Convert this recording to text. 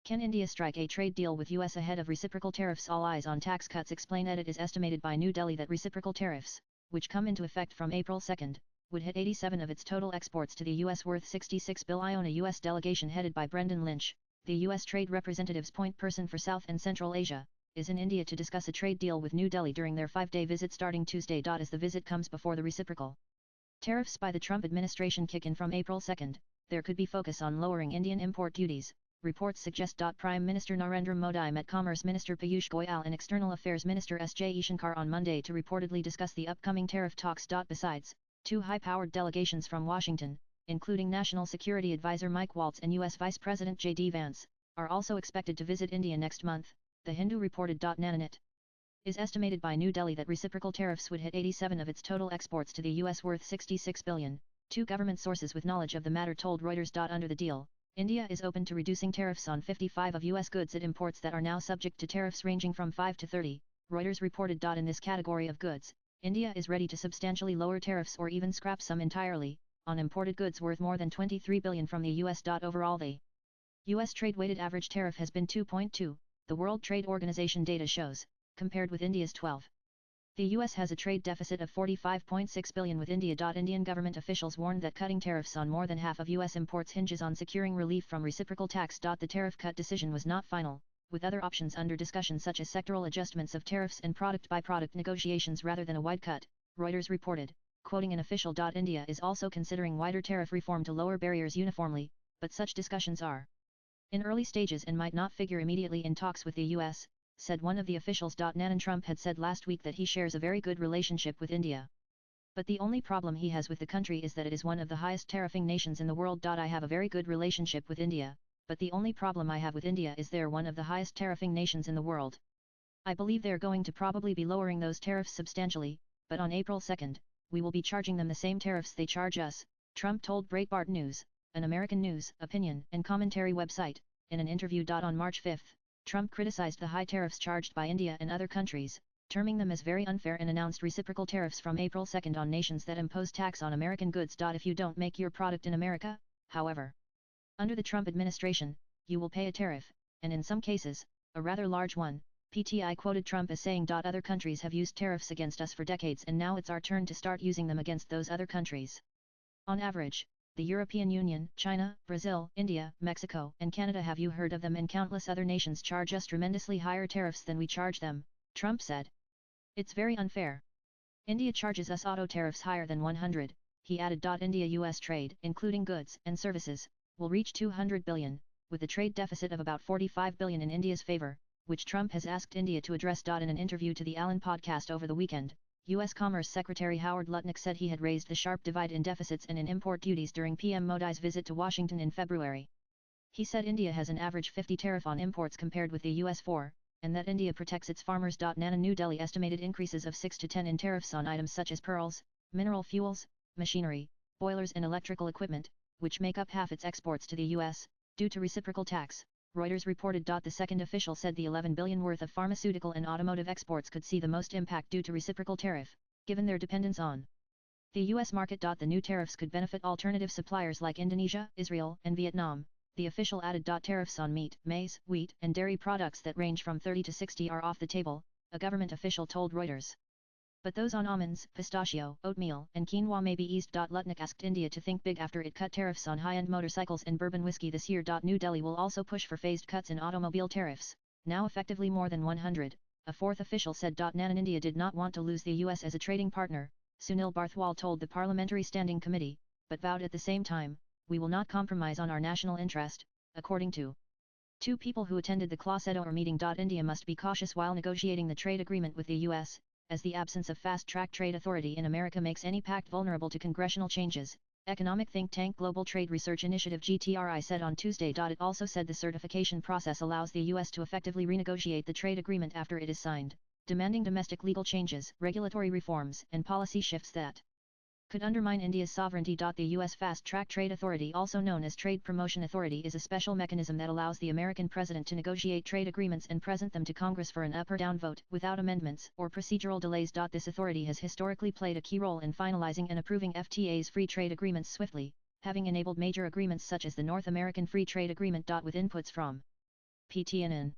Can India strike a trade deal with US ahead of reciprocal tariffs? All eyes on tax cuts. Explain. It is estimated by New Delhi that reciprocal tariffs, which come into effect from April 2, would hit 87 of its total exports to the US worth $66 billion. A US delegation headed by Brendan Lynch, the US Trade Representative's point person for South and Central Asia, is in India to discuss a trade deal with New Delhi during their 5-day visit starting Tuesday. As the visit comes before the reciprocal tariffs by the Trump administration kick in from April 2, there could be focus on lowering Indian import duties, reports suggest. Prime Minister Narendra Modi met Commerce Minister Piyush Goyal and External Affairs Minister S.J. Ishankar on Monday to reportedly discuss the upcoming tariff talks. Besides, two high-powered delegations from Washington, including National Security Advisor Mike Waltz and U.S. Vice President J.D. Vance, are also expected to visit India next month, The Hindu reported. It is estimated by New Delhi that reciprocal tariffs would hit 87 of its total exports to the U.S. worth $66 billion, two government sources with knowledge of the matter told Reuters. Under the deal, India is open to reducing tariffs on 55 of U.S. goods it imports that are now subject to tariffs ranging from 5 to 30, Reuters reported. In this category of goods, India is ready to substantially lower tariffs or even scrap some entirely, on imported goods worth more than $23 billion from the U.S. Overall, the U.S. trade-weighted average tariff has been 2.2, the World Trade Organization data shows, compared with India's 12. The U.S. has a trade deficit of $45.6 billion with India. Indian government officials warned that cutting tariffs on more than half of U.S. imports hinges on securing relief from reciprocal tax. The tariff cut decision was not final, with other options under discussion such as sectoral adjustments of tariffs and product-by-product negotiations rather than a wide cut, Reuters reported, quoting an official. India is also considering wider tariff reform to lower barriers uniformly, but such discussions are in early stages and might not figure immediately in talks with the U.S., said one of the officials. Nandan Trump had said last week that he shares a very good relationship with India. But the only problem he has with the country is that it is one of the highest tariffing nations in the world. I have a very good relationship with India, but the only problem I have with India is they're one of the highest tariffing nations in the world. I believe they're going to probably be lowering those tariffs substantially, but on April 2, we will be charging them the same tariffs they charge us, Trump told Breitbart News, an American news, opinion, and commentary website, in an interview. On March 5, Trump criticized the high tariffs charged by India and other countries, terming them as very unfair, and announced reciprocal tariffs from April 2 on nations that impose tax on American goods. If you don't make your product in America, however, under the Trump administration, you will pay a tariff, and in some cases, a rather large one, PTI quoted Trump as saying. Other countries have used tariffs against us for decades and now it's our turn to start using them against those other countries. On average, the European Union, China, Brazil, India, Mexico, and Canada, have you heard of them, and countless other nations charge us tremendously higher tariffs than we charge them, Trump said. It's very unfair. India charges us auto tariffs higher than 100, he added. India-US trade, including goods and services, will reach $200 billion, with a trade deficit of about $45 billion in India's favor, which Trump has asked India to address. In an interview to the Allen podcast over the weekend, U.S. Commerce Secretary Howard Lutnick said he had raised the sharp divide in deficits and in import duties during PM Modi's visit to Washington in February. He said India has an average 50 tariff on imports compared with the U.S. 4, and that India protects its farmers. Nana New Delhi estimated increases of 6 to 10 in tariffs on items such as pearls, mineral fuels, machinery, boilers and electrical equipment, which make up half its exports to the U.S., due to reciprocal tax, Reuters reported. The second official said the $11 billion worth of pharmaceutical and automotive exports could see the most impact due to reciprocal tariff, given their dependence on the U.S. market. The new tariffs could benefit alternative suppliers like Indonesia, Israel, and Vietnam, the official added. Tariffs on meat, maize, wheat, and dairy products that range from 30 to 60 are off the table, a government official told Reuters. But those on almonds, pistachio, oatmeal, and quinoa may be eased. Lutnick asked India to think big after it cut tariffs on high-end motorcycles and bourbon whiskey this year. New Delhi will also push for phased cuts in automobile tariffs, now effectively more than 100, a fourth official said. Nanan India did not want to lose the U.S. as a trading partner, Sunil Barthwal told the Parliamentary Standing Committee, but vowed at the same time, we will not compromise on our national interest, according to two people who attended the Closetor meeting. India must be cautious while negotiating the trade agreement with the U.S., as the absence of fast-track trade authority in America makes any pact vulnerable to congressional changes, economic think tank Global Trade Research Initiative GTRI said on Tuesday. It also said the certification process allows the U.S. to effectively renegotiate the trade agreement after it is signed, demanding domestic legal changes, regulatory reforms, and policy shifts that could undermine India's sovereignty. The U.S. Fast-Track Trade Authority, also known as Trade Promotion Authority, is a special mechanism that allows the American president to negotiate trade agreements and present them to Congress for an up or down vote without amendments or procedural delays. This authority has historically played a key role in finalizing and approving FTA's free trade agreements swiftly, having enabled major agreements such as the North American Free Trade Agreement. With inputs from PTNN.